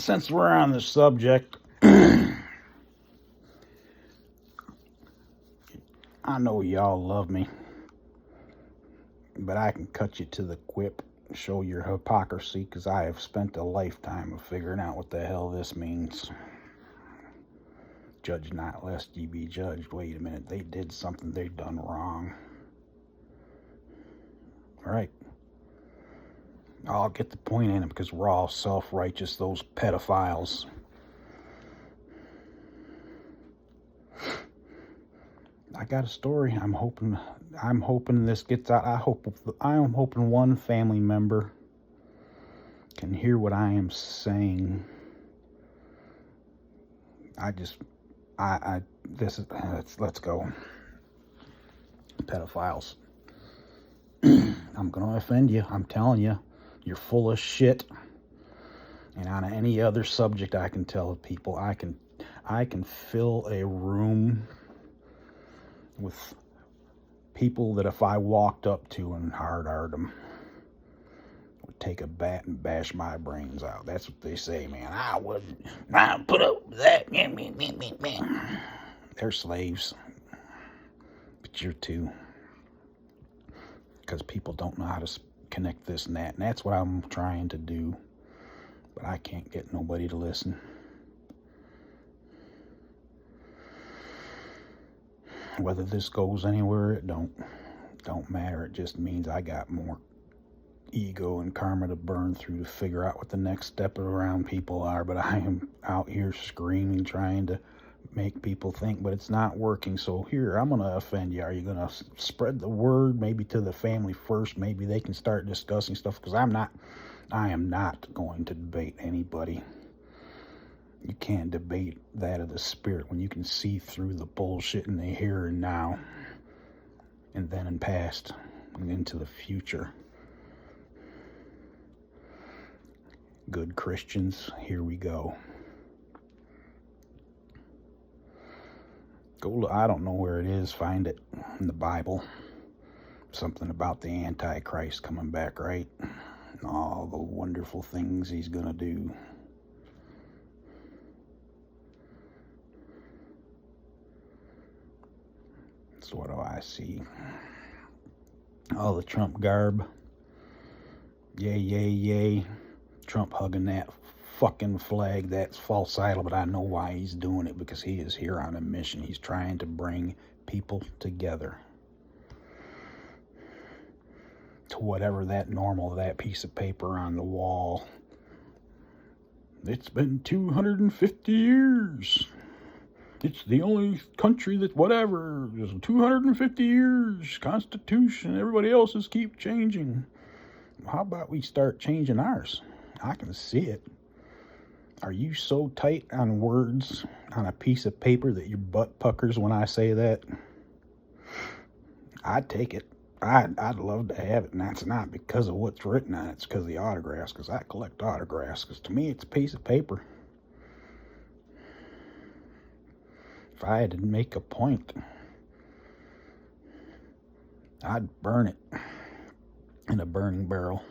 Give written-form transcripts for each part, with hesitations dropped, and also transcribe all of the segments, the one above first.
since we're on the subject, I know y'all love me, but I can cut you to the quip, show your hypocrisy, because I have spent a lifetime of figuring out what the hell this means. Judge not lest ye be judged. Wait a minute, they did something they done wrong. Alright. I'll get the point in it because we're all self-righteous, those pedophiles. I got a story. I'm hoping this gets out. I am hoping one family member can hear what I am saying. Let's go. Pedophiles. I'm gonna offend you. I'm telling you, you're full of shit. And on any other subject, I can tell people, I can fill a room with people that if I walked up to and hard-arred them, would take a bat and bash my brains out. That's what they say, man. I wouldn't put up with that. They're slaves. But you're too. Because people don't know how to connect this and that. And that's what I'm trying to do. But I can't get nobody to listen. Whether this goes anywhere, it don't matter. It just means I got more ego and karma to burn through to figure out what the next step around people are. But I am out here screaming, trying to make people think, but it's not working. So here, I'm going to offend you. Are you going to spread the word maybe to the family first? Maybe they can start discussing stuff, because I am not going to debate anybody. You can't debate that of the spirit when you can see through the bullshit in the here and now, and then in past, and into the future. Good Christians, here we go. I don't know where it is, find it in the Bible. Something about the Antichrist coming back, right? And all the wonderful things he's gonna do. So what do I see? All the Trump garb. Yay, yay, yay. Trump hugging that fucking flag. That's false idol, but I know why he's doing it, because he is here on a mission. He's trying to bring people together to whatever that piece of paper on the wall. It's been 250 years. It's the only country that whatever. There's 250 years. Constitution. Everybody else's keep changing. How about we start changing ours? I can see it. Are you so tight on words on a piece of paper that your butt puckers when I say that? I'd take it. I'd love to have it, and that's not because of what's written on it. It's because of the autographs, because I collect autographs, because to me it's a piece of paper. If I had to make a point, I'd burn it in a burning barrel.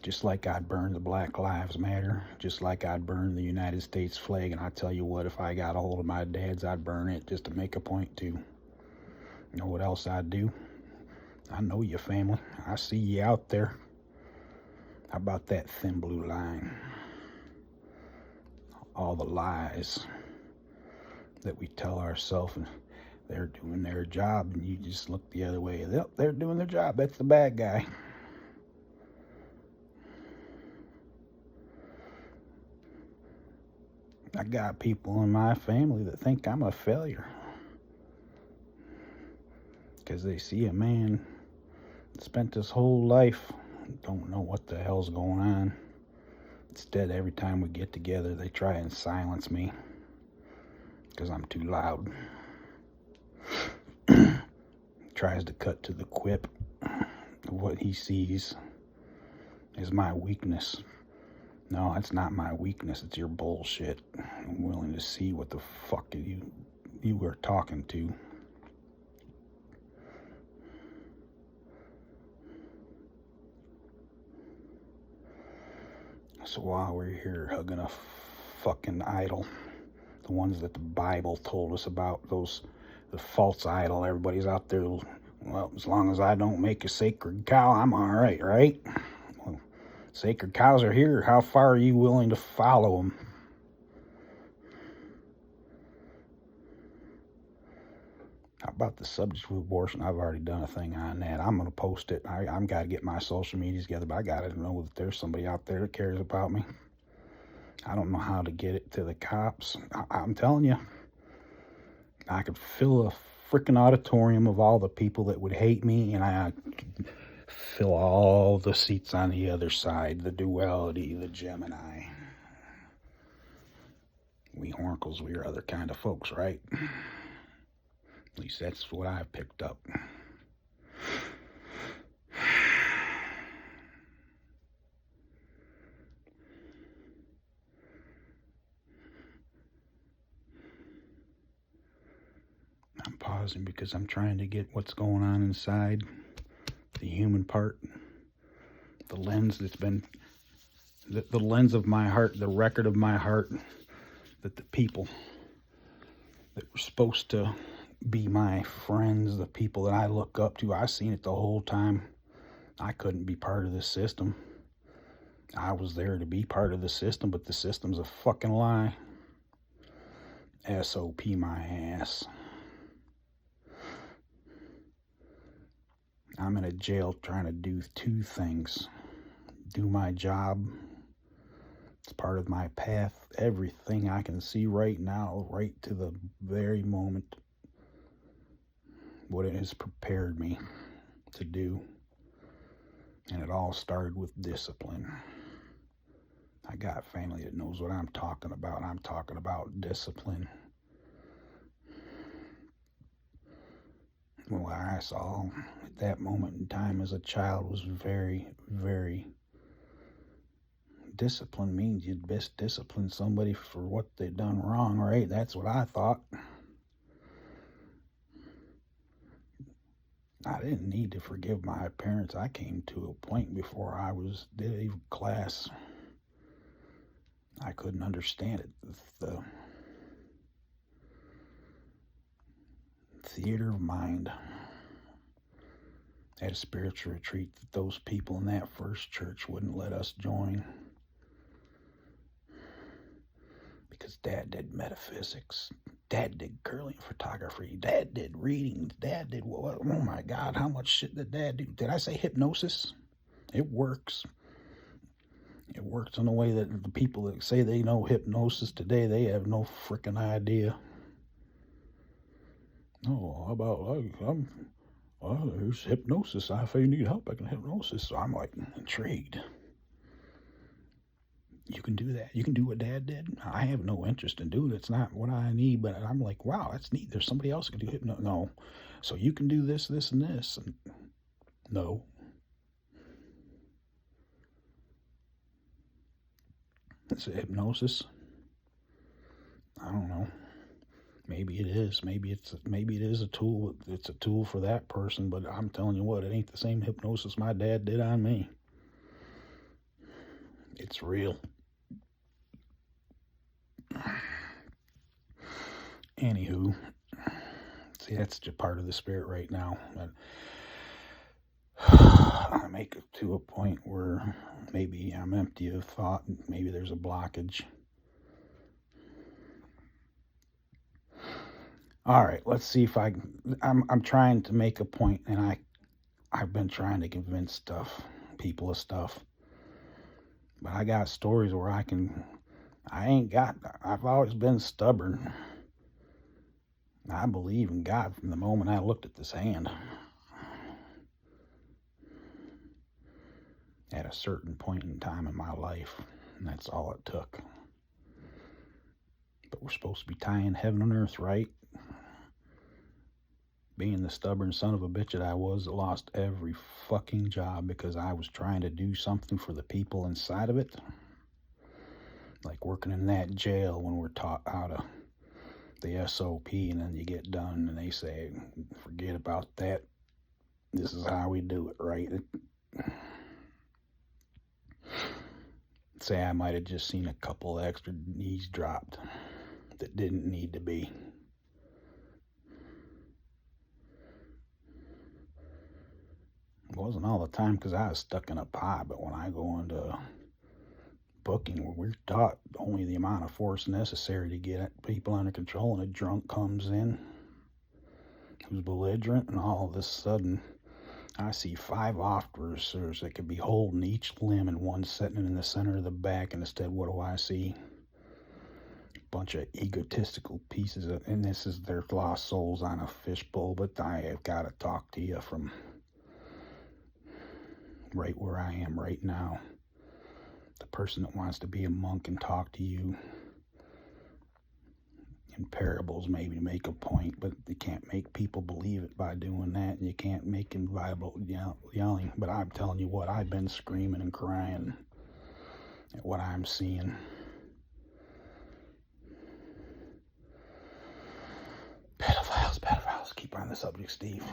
Just like I'd burn the Black Lives Matter, just like I'd burn the United States flag. And I tell you what, if I got a hold of my dad's, I'd burn it just to make a point too. You know what else I'd do? I know you, family. I see you out there. How about that thin blue line? All the lies that we tell ourselves, and they're doing their job, and you just look the other way. They're doing their job. That's the bad guy. I got people in my family that think I'm a failure because they see a man that spent his whole life, don't know what the hell's going on. Instead, every time we get together, they try and silence me because I'm too loud. Tries to cut to the quip of what he sees is my weakness. No, it's not my weakness. It's your bullshit. I'm willing to see what the fuck you were talking to. So while we're here hugging a fucking idol, the ones that the Bible told us about, the false idol, everybody's out there, well, as long as I don't make a sacred cow, I'm all right, right? Well, sacred cows are here. How far are you willing to follow them? How about the subject of abortion? I've already done a thing on that. I'm going to post it. I'm got to get my social media together, but I got to know that there's somebody out there that cares about me. I don't know how to get it to the cops. I'm telling you, I could fill a freaking auditorium of all the people that would hate me, and I could fill all the seats on the other side, the duality, the Gemini. We Hornkles, we're other kind of folks, right? At least that's what I've picked up. I'm pausing because I'm trying to get what's going on inside, the human part, the lens that's been, the lens of my heart, the record of my heart, that the people that were supposed to be my friends, the people that I look up to, I seen it the whole time. I couldn't be part of this system. I was there to be part of the system, but the system's a fucking lie. SOP my ass. I'm in a jail trying to do two things. Do my job. It's part of my path. Everything I can see right now, right to the very moment, what it has prepared me to do. And it all started with discipline. I got family that knows what I'm talking about. I'm talking about discipline. What I saw at that moment in time as a child was very, very... Discipline means you'd best discipline somebody for what they've done wrong, right? That's what I thought. I didn't need to forgive my parents. I came to a point before I did even class. I couldn't understand it. The theater of mind. At a spiritual retreat that those people in that first church wouldn't let us join. Because Dad did metaphysics. Dad did curling photography. Dad did readings. Dad did what? Oh my God, how much shit did Dad do? Did I say hypnosis? It works. It works in a way that the people that say they know hypnosis today, they have no freaking idea. Oh, how about, there's hypnosis. If you need help, I can hypnosis. So I'm like intrigued. You can do that. You can do what Dad did. I have no interest in doing it. It's not what I need, but I'm like, wow, that's neat. There's somebody else who can do hypnosis. No. So you can do this, this, and this. And no. Is it hypnosis? I don't know. Maybe it is. Maybe it is a tool. It's a tool for that person, but I'm telling you what, it ain't the same hypnosis my dad did on me. It's real. Anywho, see, that's just part of the spirit right now. I make it to a point where maybe I'm empty of thought, and maybe there's a blockage. All right, let's see if I'm trying to make a point, and I've been trying to convince people of stuff. But I got stories where I've always been stubborn. I believe in God from the moment I looked at this hand. At a certain point in time in my life, and that's all it took. But we're supposed to be tying heaven and earth, right? Being the stubborn son of a bitch that I was, I lost every fucking job because I was trying to do something for the people inside of it. Like working in that jail when we're taught how to the SOP, and then you get done and they say, forget about that. This is how we do it, right? say I might have just seen a couple extra knees dropped that didn't need to be. It wasn't all the time because I was stuck in a pie, but when I go into booking, we're taught only the amount of force necessary to get people under control, and a drunk comes in who's belligerent, and all of a sudden I see 5 officers that could be holding each limb and one sitting in the center of the back, and instead what do I see? A bunch of egotistical pieces of, and this is their lost souls on a fishbowl, but I have got to talk to you from right where I am right now. The person that wants to be a monk and talk to you in parables, maybe to make a point, but you can't make people believe it by doing that, and you can't make them viable yelling. But I'm telling you what, I've been screaming and crying at what I'm seeing. Pedophiles. Keep on the subject, Steve.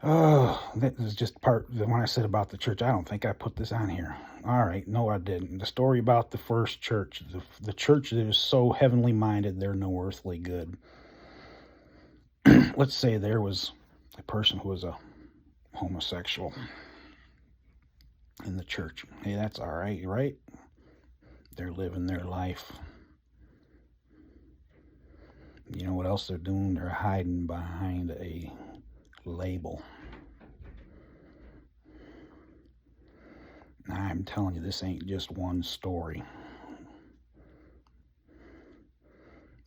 Oh, this is just part of when I said about the church. I don't think I put this on here. All right, no, I didn't. The story about the first church, the church that is so heavenly minded, they're no earthly good. Let's say there was a person who was a homosexual in the church. Hey, that's all right, right? They're living their life. You know what else they're doing? They're hiding behind a label. Now, I'm telling you, this ain't just one story,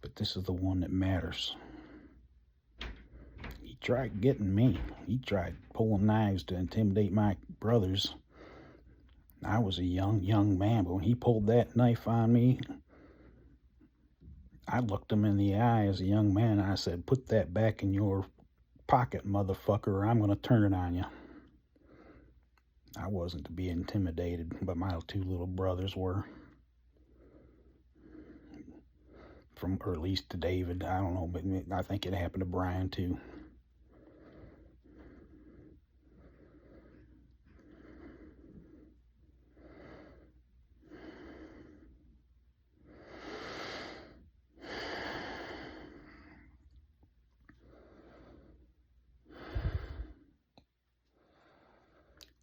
but this is the one that matters. He tried getting me. He tried pulling knives to intimidate my brothers. I was a young man, but when he pulled that knife on me, I looked him in the eye as a young man, and I said, "Put that back in your pocket, motherfucker, or I'm going to turn it on you." I wasn't to be intimidated, but my 2 little brothers were. Or at least to David. I don't know, but I think it happened to Brian too.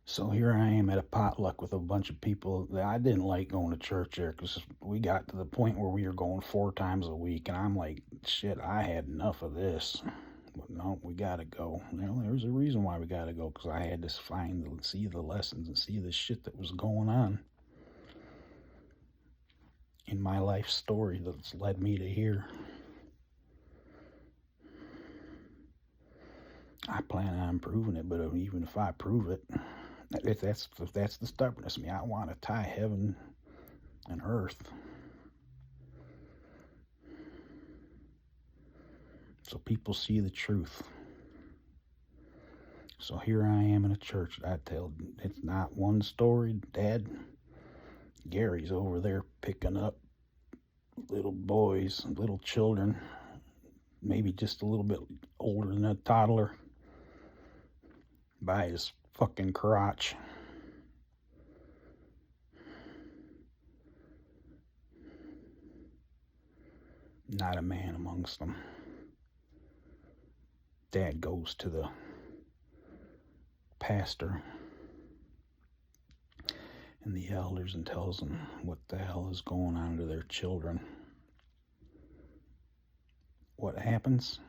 So here I am at a potluck with a bunch of people that I didn't like going to church there, because we got to the point where we were going 4 times a week, and I'm like, shit, I had enough of this. But no, we got to go. There's a reason why we got to go, because I had to see the lessons and see the shit that was going on in my life story that's led me to here. I plan on proving it, but even if I prove it, if that's the stubbornness of me, I want to tie heaven and earth. So people see the truth. So here I am in a church that I tell, it's not one story. Dad, Gary's over there picking up little boys, little children, maybe just a little bit older than a toddler, by his fucking crotch. Not a man amongst them. Dad goes to the pastor and the elders and tells them what the hell is going on to their children. What happens?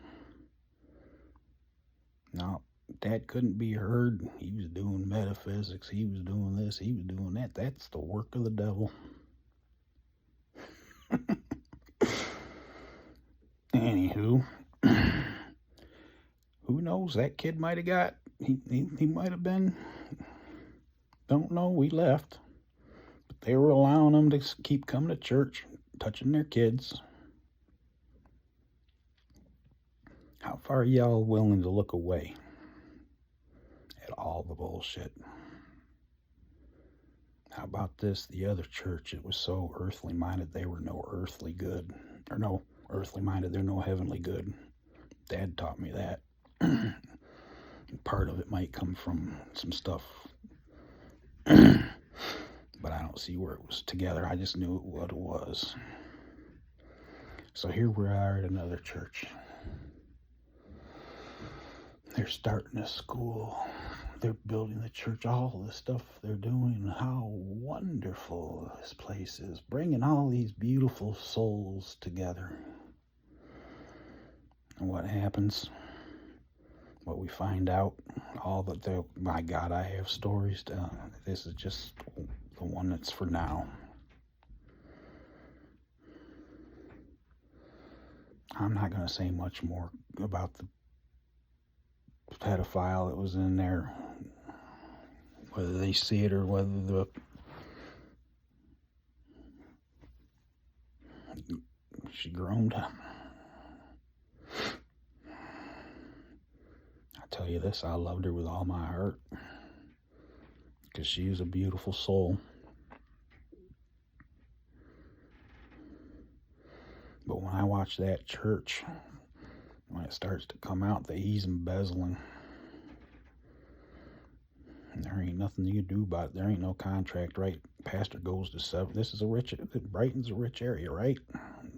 No, Dad couldn't be heard. He was doing metaphysics. He was doing this. He was doing that. That's the work of the devil. Anywho, who knows? That kid might have got, he might have been, don't know, we left. But they were allowing them to keep coming to church, touching their kids. How far are y'all willing to look away at all the bullshit? How about this? The other church, it was so earthly minded, they were no earthly good. Or no earthly minded, they're no heavenly good. Dad taught me that. Part of it might come from some stuff, but I don't see where it was together. I just knew what it was. So here we are at another church. They're starting a school. They're building the church. All the stuff they're doing. How wonderful this place is. Bringing all these beautiful souls together. And what happens? What we find out, my God, I have stories. This is just the one that's for now. I'm not going to say much more about the pedophile that was in there, whether they see it or whether she groaned. I tell you this, I loved her with all my heart, because she was a beautiful soul. But when I watch that church, when it starts to come out that he's embezzling, and there ain't nothing you can do about it. There ain't no contract, right? Pastor goes to seven. Brighton's a rich area, right?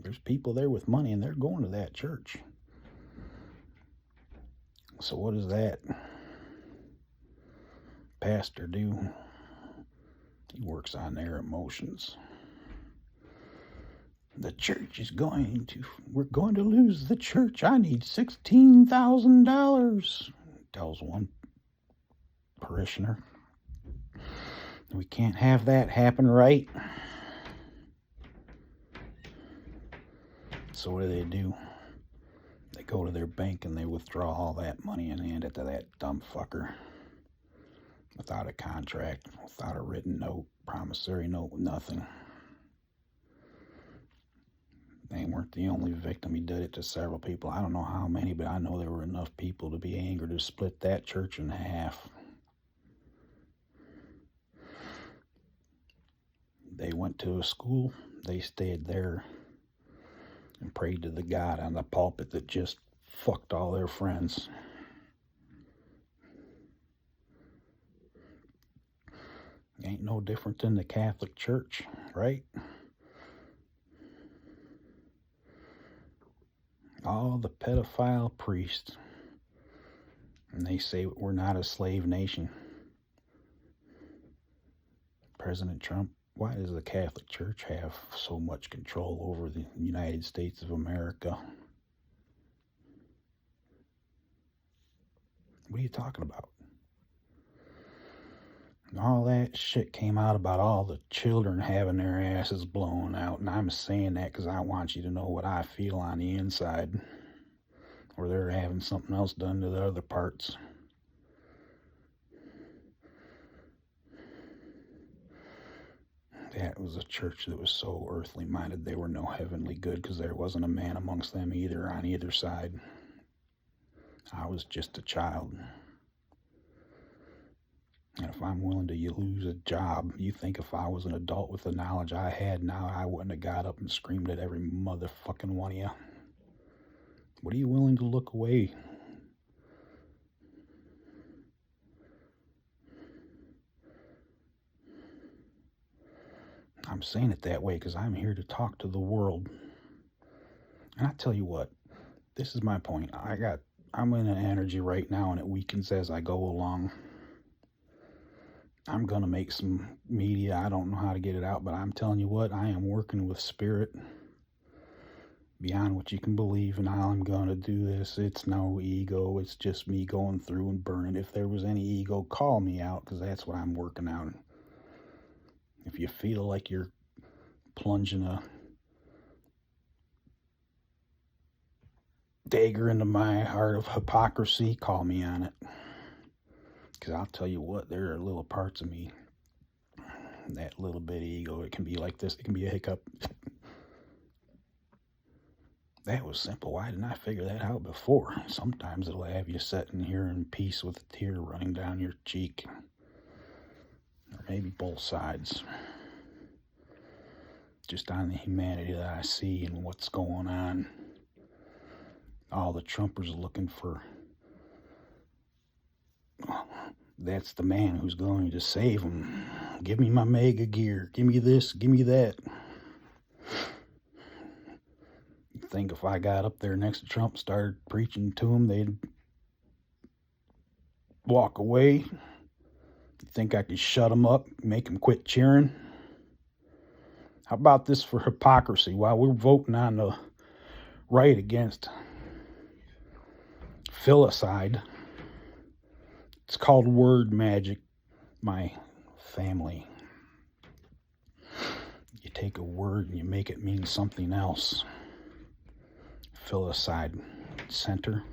There's people there with money, and they're going to that church. So what does that pastor do? He works on their emotions. The church we're going to lose the church. I need $16,000, tells one parishioner. We can't have that happen, right? So what do? They go to their bank and they withdraw all that money and hand it to that dumb fucker. Without a contract, without a written note, promissory note, nothing. They weren't the only victim. He did it to several people. I don't know how many, but I know there were enough people to be angry to split that church in half. They went to a school. They stayed there and prayed to the God on the pulpit that just fucked all their friends. Ain't no different than the Catholic Church, right? All the pedophile priests, and they say we're not a slave nation. President Trump, why does the Catholic Church have so much control over the United States of America? What are you talking about? All that shit came out about all the children having their asses blown out, and I'm saying that because I want you to know what I feel on the inside, or they're having something else done to the other parts. That was a church that was so earthly minded they were no heavenly good, because there wasn't a man amongst them either on either side. I was just a child. And if I'm willing to lose a job, you think if I was an adult with the knowledge I had now, I wouldn't have got up and screamed at every motherfucking one of you? What are you willing to look away? I'm saying it that way because I'm here to talk to the world. And I tell you what, this is my point. I'm in an energy right now, and it weakens as I go along. I'm going to make some media. I don't know how to get it out, but I'm telling you what, I am working with spirit beyond what you can believe, and how I'm going to do this. It's no ego. It's just me going through and burning. If there was any ego, call me out, because that's what I'm working out. If you feel like you're plunging a dagger into my heart of hypocrisy, call me on it. Because I'll tell you what, there are little parts of me, that little bit of ego, it can be like this, it can be a hiccup. That was simple. Why didn't I figure that out before? Sometimes it'll have you sitting here in peace with a tear running down your cheek. Or maybe both sides. Just on the humanity that I see and what's going on. All the Trumpers looking for that's the man who's going to save them. Give me my mega gear. Give me this. Give me that. You think if I got up there next to Trump, started preaching to him, they'd walk away? You think I could shut them up, make them quit cheering? How about this for hypocrisy? While we're voting on the right against filicide, it's called word magic, my family. You take a word and you make it mean something else. Filicide Center,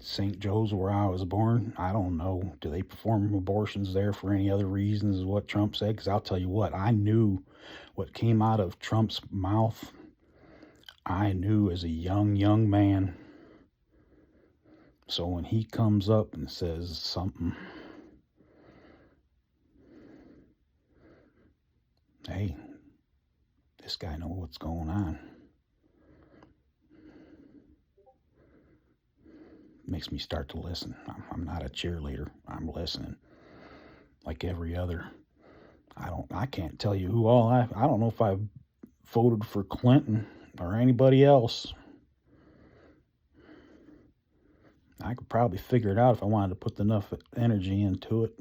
St. Joe's, where I was born. I don't know. Do they perform abortions there for any other reasons, is what Trump said? Because I'll tell you what, I knew what came out of Trump's mouth. I knew as a young man. So when he comes up and says something, hey, this guy knows what's going on. Makes me start to listen. I'm not a cheerleader. I'm listening. Like every other. I can't tell you who all I don't know if I voted for Clinton or anybody else. I could probably figure it out if I wanted to put enough energy into it.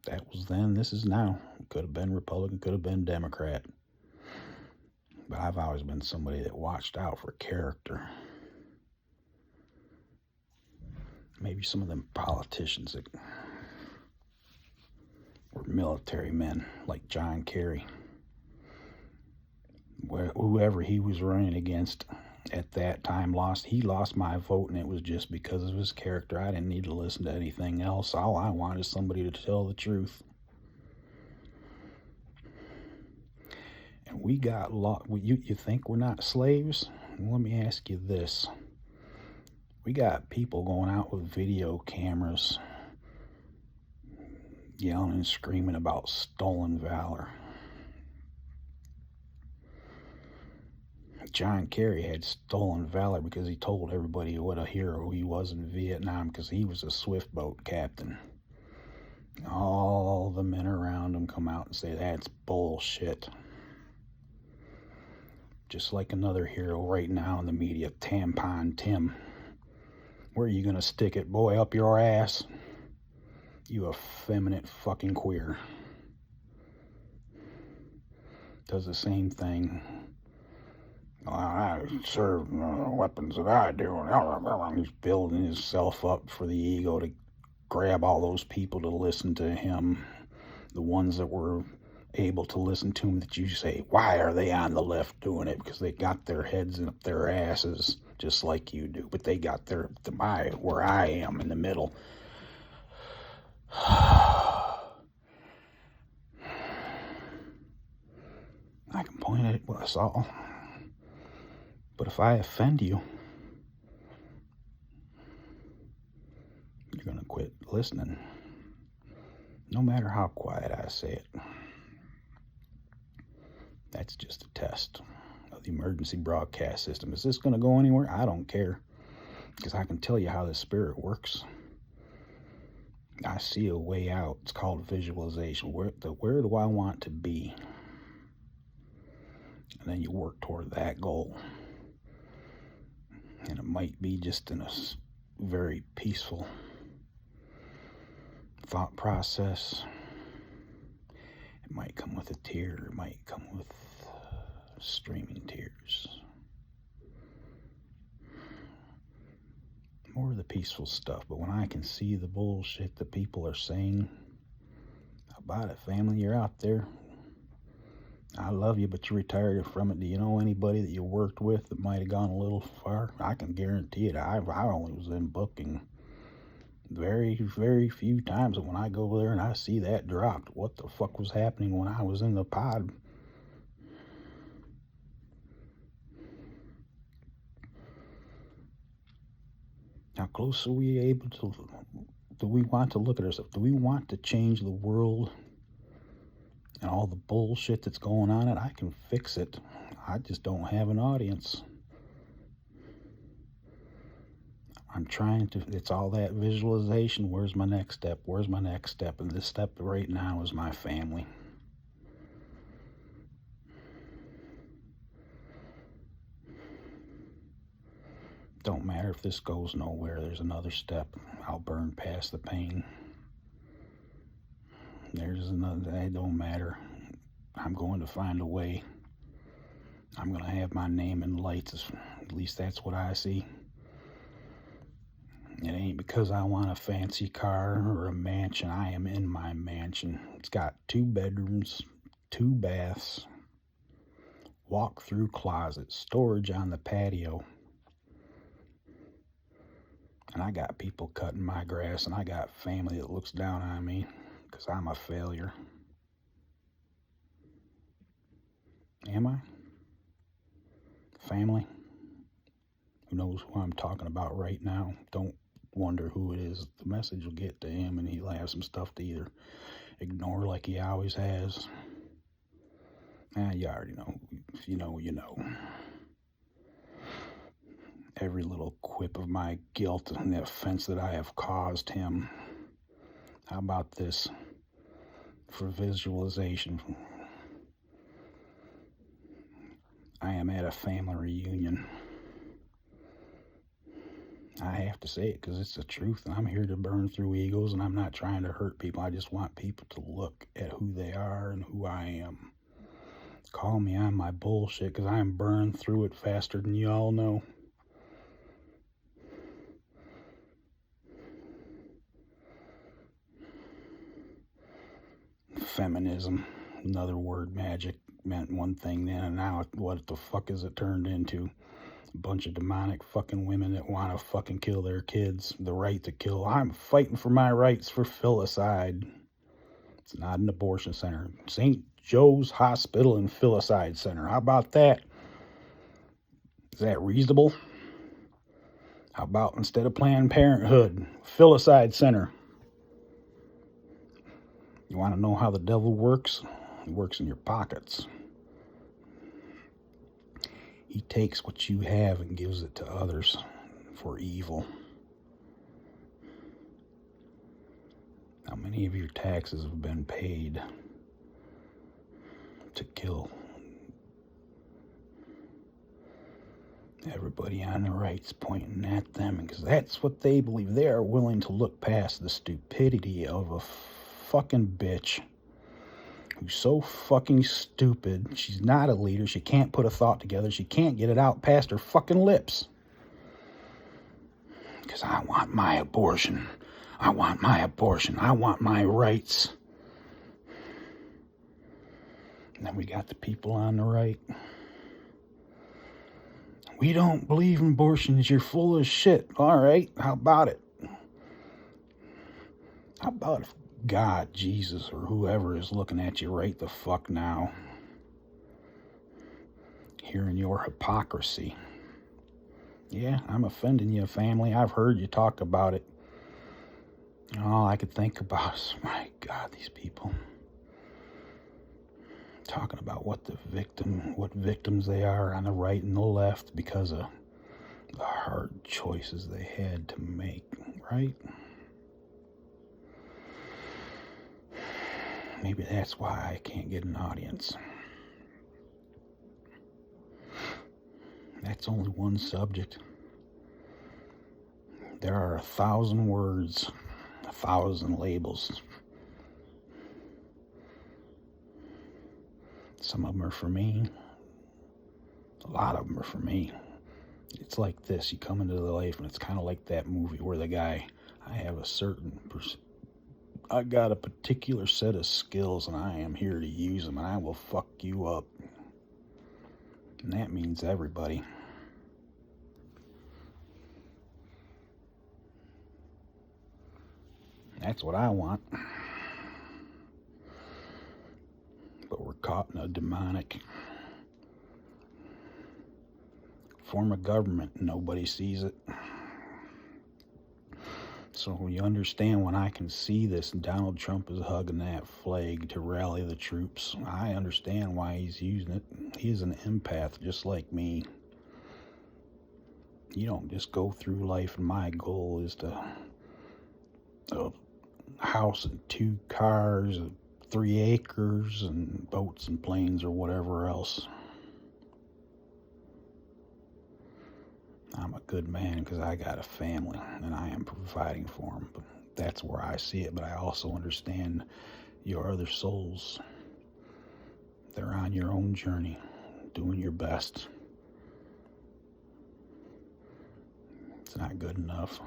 That was then, this is now. It could have been Republican, could have been Democrat. But I've always been somebody that watched out for character. Maybe some of them politicians that were military men, like John Kerry. Whoever he was running against at that time he lost my vote, and it was just because of his character. I didn't need to listen to anything else. All I wanted is somebody to tell the truth. And we got you think we're not slaves? Well, let me ask you this. We got people going out with video cameras yelling and screaming about stolen valor. John Kerry had stolen valor because he told everybody what a hero he was in Vietnam, because he was a swift boat captain. All the men around him come out and say that's bullshit. Just like another hero right now in the media, Tampon Tim. Where are you gonna stick it, boy? Up your ass? You effeminate fucking queer. Does the same thing. I serve weapons that I do. He's building himself up for the ego to grab all those people to listen to him. The ones that were able to listen to him, that you say, why are they on the left doing it? Because they got their heads up their asses just like you do. But they got where I am in the middle. I can point at us all. But if I offend you, you're going to quit listening. No matter how quiet I say it. That's just a test of the emergency broadcast system. Is this going to go anywhere? I don't care. Because I can tell you how the spirit works. I see a way out. It's called visualization. Where do I want to be? And then you work toward that goal. And it might be just in a very peaceful thought process. It might come with a tear. It might come with streaming tears. More of the peaceful stuff. But when I can see the bullshit that people are saying about it, family, you're out there. I love you, but you're retired from it. Do you know anybody that you worked with that might have gone a little far? I can guarantee it. I only was in booking very, very few times. But when I go over there and I see that dropped, what the fuck was happening when I was in the pod? How close are we able to, do we want to look at ourselves? Do we want to change the world and all the bullshit that's going on? And I can fix it. I just don't have an audience. I'm trying to, it's all that visualization. Where's my next step? Where's my next step? And this step right now is my family. Don't matter if this goes nowhere. There's another step. I'll burn past the pain. There's another, it don't matter. I'm going to find a way. I'm going to have my name in lights. At least that's what I see. It ain't because I want a fancy car or a mansion. I am in my mansion. It's got 2 bedrooms, 2 baths, walk-through closet, storage on the patio. And I got people cutting my grass, and I got family that looks down on me because I'm a failure. Am I? Family? Who knows who I'm talking about right now? Don't wonder who it is. The message will get to him, and he'll have some stuff to either ignore like he always has. You already know. If you know, you know. Every little quip of my guilt and the offense that I have caused him. How about this? For visualization. I am at a family reunion. I have to say it because it's the truth, and I'm here to burn through egos, and I'm not trying to hurt people. I just want people to look at who they are and who I am. Call me on my bullshit because I'm burned through it faster than you all know. Feminism, another word, magic, meant one thing then, and now what the fuck is it turned into? A bunch of demonic fucking women that want to fucking kill their kids. The right to kill. I'm fighting for my rights for filicide. It's not an abortion center. St. Joe's Hospital and Filicide Center. How about that? Is that reasonable? How about instead of Planned Parenthood, Filicide Center? You want to know how the devil works? He works in your pockets. He takes what you have and gives it to others for evil. How many of your taxes have been paid to kill? Everybody on the right's pointing at them because that's what they believe. They are willing to look past the stupidity of a fucking bitch who's so fucking stupid. She's not a leader. She can't put a thought together. She can't get it out past her fucking lips. Because I want my abortion. I want my abortion. I want my rights. And then we got the people on the right. We don't believe in abortions. You're full of shit. All right. How about it? How about if God, Jesus, or whoever is looking at you right the fuck now, hearing your hypocrisy? Yeah, I'm offending you, family. I've heard you talk about it. All I could think about is, my God, these people talking about what victims they are on the right and the left because of the hard choices they had to make, right? Maybe that's why I can't get an audience. That's only one subject. There are 1,000 words, 1,000 labels. Some of them are for me. A lot of them are for me. It's like this. You come into the life, and it's kind of like that movie where the guy, I got a particular set of skills, and I am here to use them, and I will fuck you up. And that means everybody. That's what I want. But we're caught in a demonic form of government. Nobody sees it. So you understand when I can see this, Donald Trump is hugging that flag to rally the troops. I understand why he's using it. He's an empath just like me. You don't just go through life, and my goal is to a house and 2 cars, 3 acres, and boats and planes or whatever else. I'm a good man because I got a family and I am providing for them. But that's where I see it. But I also understand your other souls. They're on your own journey, doing your best. It's not good enough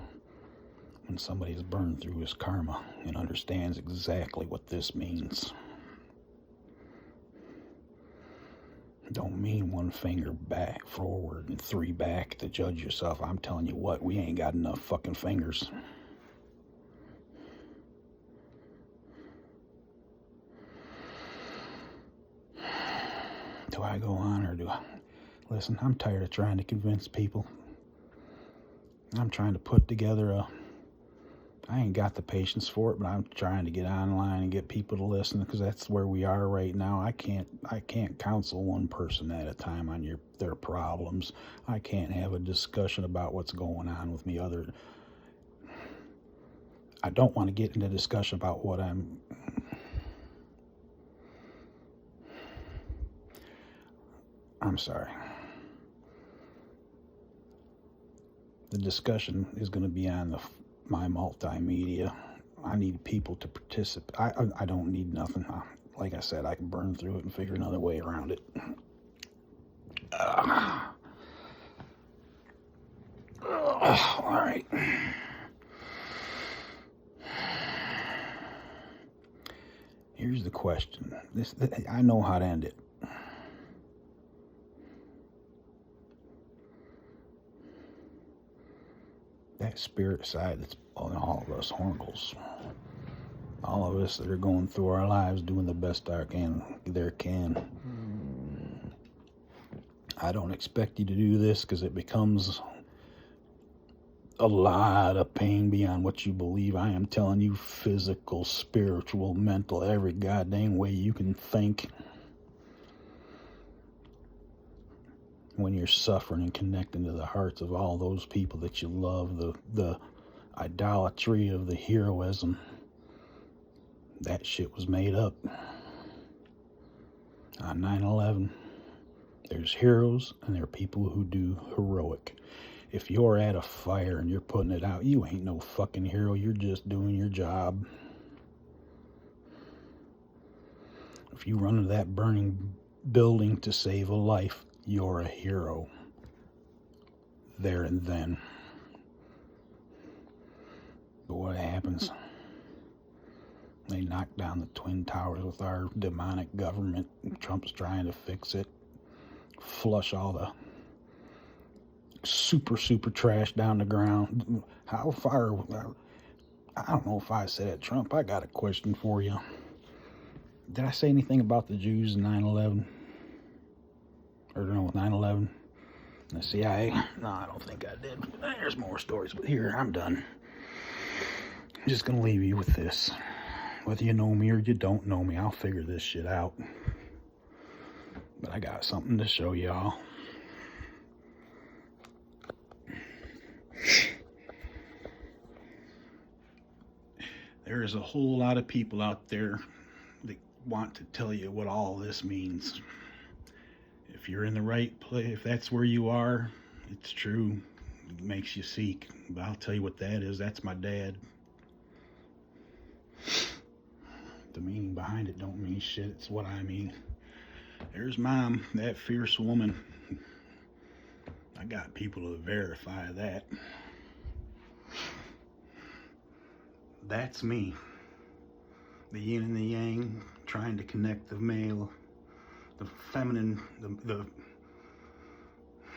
when somebody's burned through his karma and understands exactly what this means. Don't mean 1 finger back forward and 3 back to judge yourself. I'm telling you what, we ain't got enough fucking fingers. Do I go on or do I? Listen, I'm tired of trying to convince people. I'm trying to put together I ain't got the patience for it, but I'm trying to get online and get people to listen because that's where we are right now. I can't counsel one person at a time on their problems. I can't have a discussion about what's going on with me. I don't want to get into discussion about what I'm sorry. The discussion is going to be on my multimedia. I need people to participate. I don't need nothing. Like I said, I can burn through it and figure another way around it. All right. Here's the question. I know how to end it. That spirit side that's on all of us hornbles. All of us that are going through our lives doing the best I can. I don't expect you to do this because it becomes a lot of pain beyond what you believe. I am telling you, physical, spiritual, mental, every goddamn way you can think. When you're suffering and connecting to the hearts of all those people that you love, the idolatry of the heroism, that shit was made up. On 9/11, there's heroes and there are people who do heroic. If you're at a fire and you're putting it out, you ain't no fucking hero. You're just doing your job. If you run into that burning building to save a life, you're a hero. There and then. But what happens? They knock down the Twin Towers with our demonic government. Trump's trying to fix it. Flush all the super trash down the ground. How far? I don't know if I said Trump. I got a question for you. Did I say anything about the Jews in 9/11? Or no, 9/11? The CIA? No, I don't think I did. There's more stories, but here, I'm done. I'm just gonna leave you with this. Whether you know me or you don't know me, I'll figure this shit out. But I got something to show y'all. There is a whole lot of people out there that want to tell you what all this means. If you're in the right place, if that's where you are, it's true. It makes you seek. But I'll tell you what that is. That's my dad. The meaning behind it don't mean shit. It's what I mean. There's Mom, that fierce woman. I got people to verify that. That's me. The yin and the yang, trying to connect the male, the feminine, the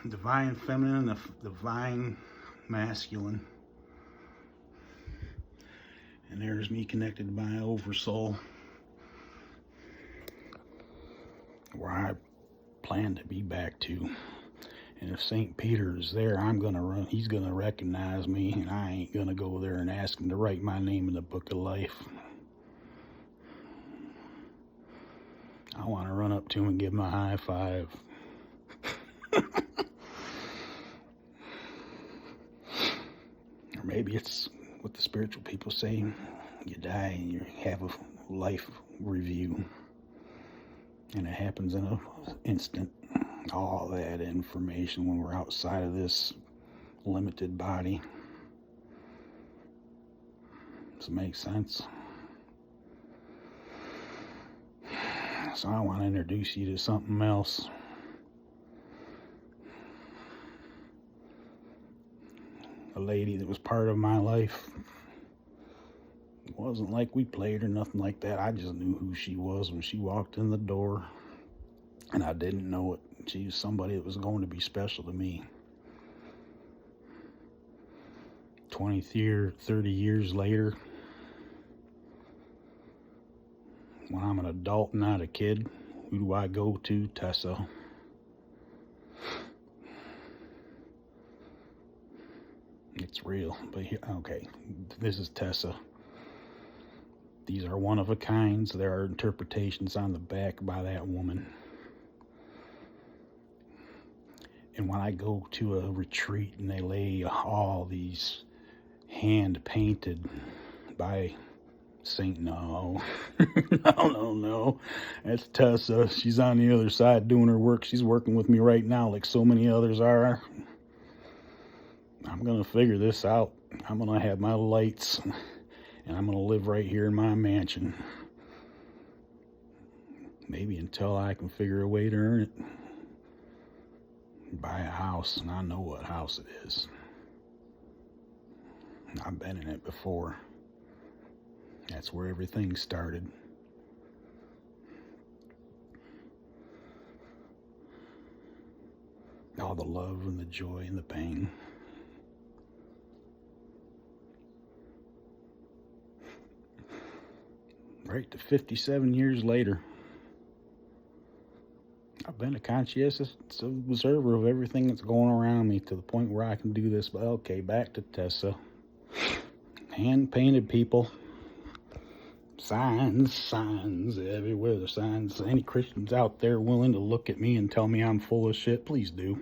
divine feminine, the divine masculine. And there's me connected to my oversoul, where I plan to be back to. And if St. Peter is there, he's gonna recognize me, and I ain't gonna go there and ask him to write my name in the book of life. I want to run up to him and give him a high five. maybe it's what the spiritual people say. You die and you have a life review. And it happens in an instant. All that information when we're outside of this limited body. Does it make sense? So I want to introduce you to something else. A lady that was part of my life. It wasn't like we played or nothing like that. I just knew who she was when she walked in the door. And I didn't know it. She was somebody that was going to be special to me. 30 years later, when I'm an adult, not a kid, who do I go to? Tessa. It's real, but okay, this is Tessa. These are one of a kinds. There are interpretations on the back by that woman. And when I go to a retreat and they lay all these hand painted by Saint, no, no, that's Tessa. She's on the other side doing her work. She's working with me right now like so many others are. I'm going to figure this out. I'm going to have my lights and I'm going to live right here in my mansion. Maybe until I can figure a way to earn it. Buy a house, and I know what house it is. I've been in it before. That's where everything started. All the love and the joy and the pain. Right to 57 years later. I've been a conscientious observer of everything that's going around me to the point where I can do this. But okay, back to Tessa. Hand-painted people. Signs everywhere. There's signs. Any Christians out there willing to look at me and tell me I'm full of shit, please do.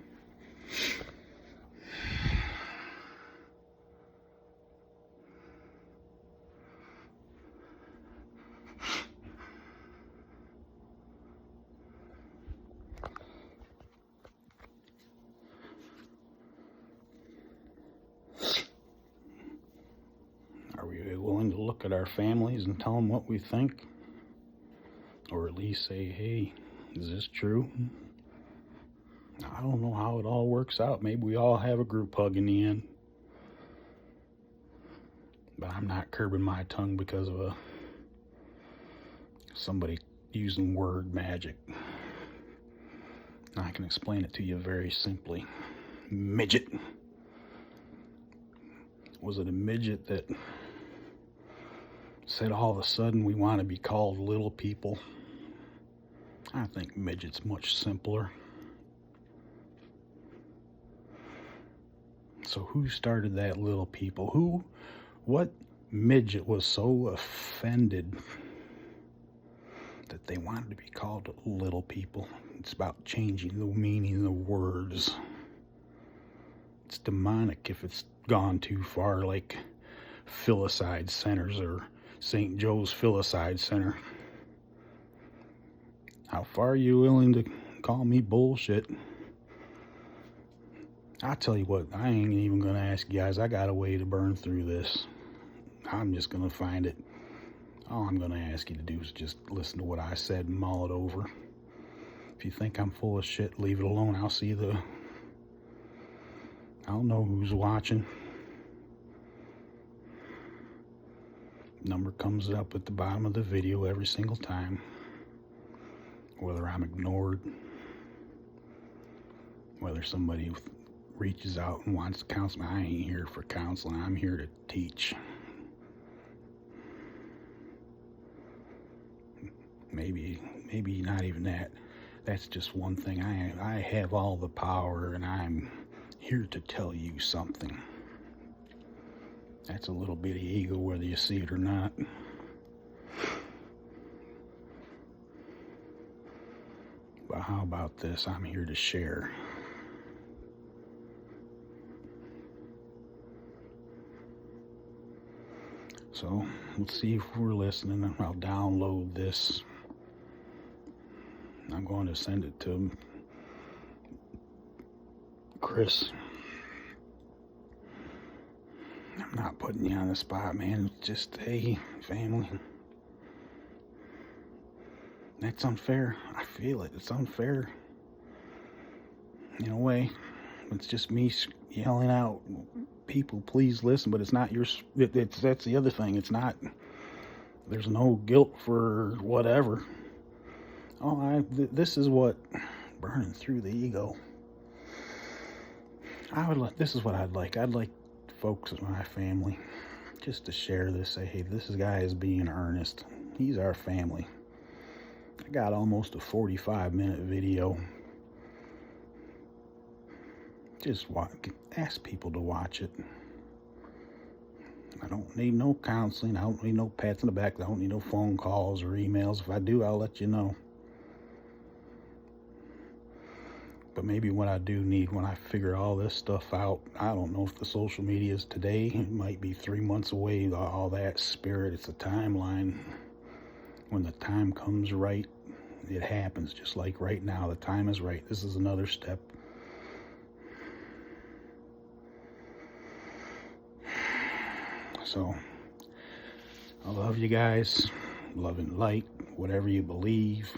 Are we willing to look at our families and tell them what we think? Or at least say, hey, is this true? I don't know how it all works out. Maybe we all have a group hug in the end. But I'm not curbing my tongue because of somebody using word magic. I can explain it to you very simply. Midget. Was it a midget that said all of a sudden we want to be called little people? I think midget's much simpler. So who started that little people? What midget was so offended that they wanted to be called little people? It's about changing the meaning of the words. It's demonic if it's gone too far, like Filicide Centers or St. Joe's Filicide Center. How far are you willing to call me bullshit? I'll tell you what, I ain't even going to ask you guys. I got a way to burn through this. I'm just going to find it. All I'm going to ask you to do is just listen to what I said and mull it over. If you think I'm full of shit, leave it alone. I'll know who's watching. Number comes up at the bottom of the video every single time. Whether I'm ignored, whether somebody reaches out and wants counseling. I ain't here for counseling. I'm here to teach. Maybe not even that. That's just one thing. I have all the power and I'm here to tell you something. That's a little bit of ego whether you see it or not. But how about this? I'm here to share. So let's see if we're listening. I'll download this. I'm going to send it to Chris. I'm not putting you on the spot, man. It's just, hey, family. That's unfair. I feel it. It's unfair. In a way, it's just me yelling out, people, please listen, but it's not your, that's the other thing. It's not, there's no guilt for whatever. This is what, burning through the ego. This is what I'd like. I'd like folks in my family just to share this, say, hey, this guy is being earnest. He's our family. I got almost a 45-minute video. Just ask people to watch it. I don't need no counseling. I don't need no pats in the back. I don't need no phone calls or emails. If I do, I'll let you know. But maybe what I do need, when I figure all this stuff out, I don't know if the social media is today. It might be 3 months away. All that spirit, it's a timeline. When the time comes right, it happens. Just like right now, the time is right. This is another step. So, I love you guys. Love and light, whatever you believe.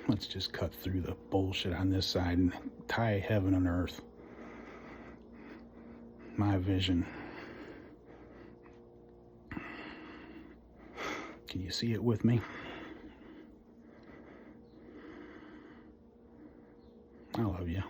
Let's just cut through the bullshit on this side and tie heaven and earth. My vision. Can you see it with me? I love you.